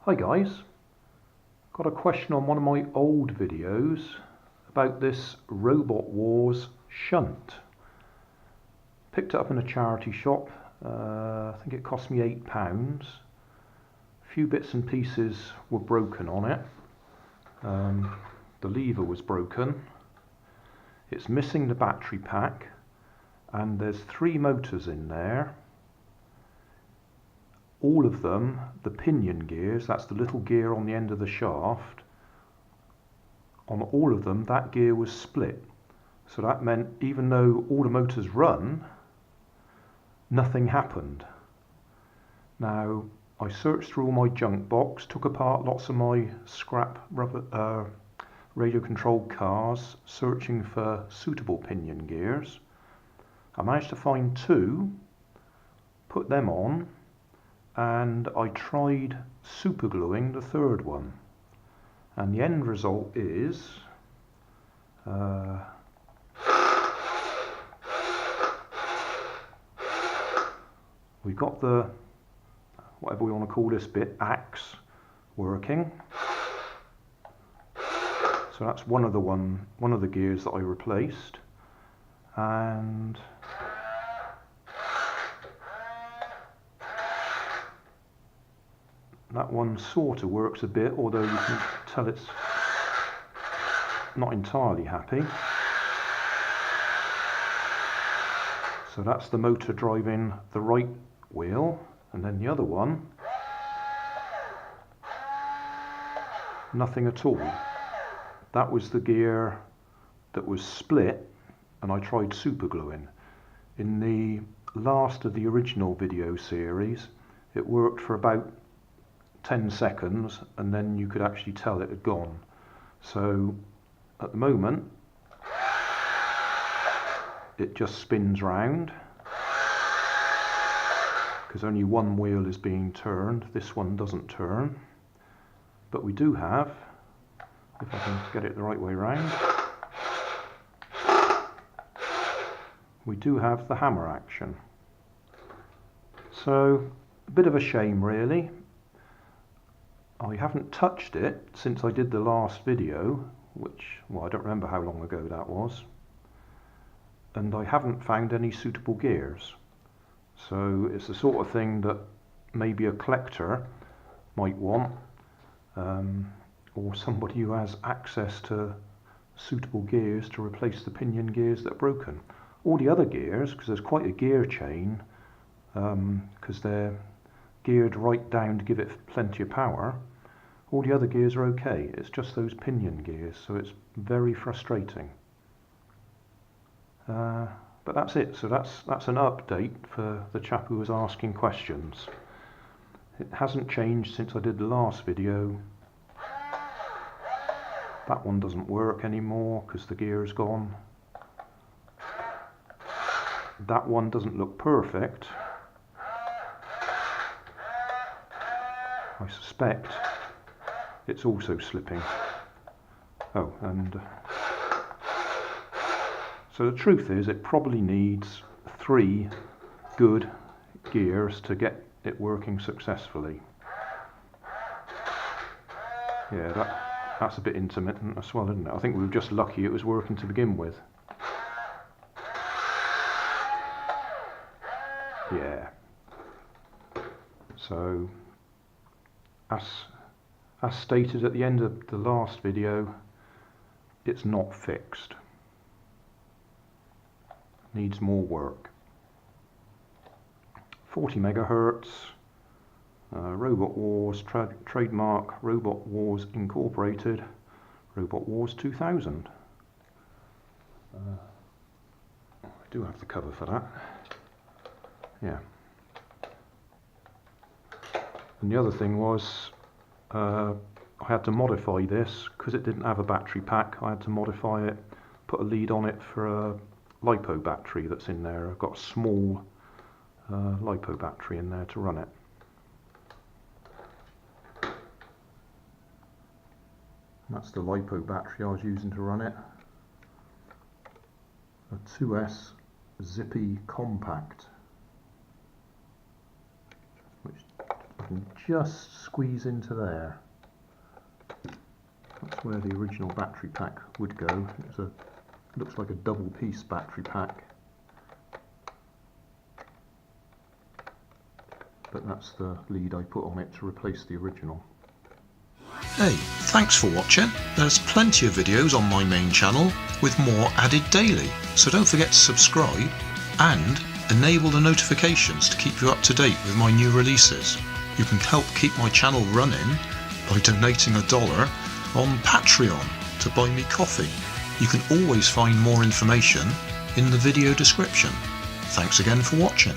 Hi guys, got a question on one of my old videos about this Robot Wars Shunt. Picked it up in a charity shop, I think it cost me £8. A few bits and pieces were broken on it. The lever was broken, it's missing the battery pack, and there's 3 motors in there. All of them, the pinion gears, that's the little gear on the end of the shaft, on all of them that gear was split. So that meant even though all the motors run, nothing happened. Now I searched through all my junk box, took apart lots of my scrap rubber, radio controlled cars, searching for suitable pinion gears. I managed to find 2, put them on, and I tried super gluing the 3rd one, and the end result is we got the, whatever we want to call this bit, axe working. So that's one of the gears that I replaced, and that one sort of works a bit, although you can tell it's not entirely happy. So that's the motor driving the right wheel, and then the other one, nothing at all. That was the gear that was split, and I tried super gluing. In the last of the original video series, it worked for about 10 seconds and then you could actually tell it had gone. So at the moment it just spins round because only one wheel is being turned. This one doesn't turn, but we do have, if I can get it the right way round, we do have the hammer action. So a bit of a shame really. I haven't touched it since I did the last video, which, well, I don't remember how long ago that was, and I haven't found any suitable gears. So it's the sort of thing that maybe a collector might want, or somebody who has access to suitable gears to replace the pinion gears that are broken. All the other gears, because there's quite a gear chain, because they're geared right down to give it plenty of power, all the other gears are okay. It's just those pinion gears, so it's very frustrating. But that's it. So that's an update for the chap who was asking questions. It hasn't changed since I did the last video. That one doesn't work anymore because the gear is gone. That one doesn't look perfect. I suspect it's also slipping. Oh, and so the truth is it probably needs 3 good gears to get it working successfully. Yeah, that's a bit intermittent as well, isn't it? I think we were just lucky it was working to begin with. Yeah. So as stated at the end of the last video, it's not fixed. Needs more work. 40 megahertz, Robot Wars, trademark Robot Wars Incorporated, Robot Wars 2000. I do have the cover for that. Yeah. And the other thing was, I had to modify this because it didn't have a battery pack. I had to modify it, put a lead on it for a LiPo battery that's in there. I've got a small LiPo battery in there to run it. And that's the LiPo battery I was using to run it. A 2S Zippy Compact, which can just squeeze into there. That's where the original battery pack would go. Looks like a double piece battery pack, but that's the lead I put on it to replace the original. Hey, thanks for watching. There's plenty of videos on my main channel with more added daily, so don't forget to subscribe and enable the notifications to keep you up to date with my new releases. You can help keep my channel running by donating $1 on Patreon to buy me coffee. You can always find more information in the video description. Thanks again for watching.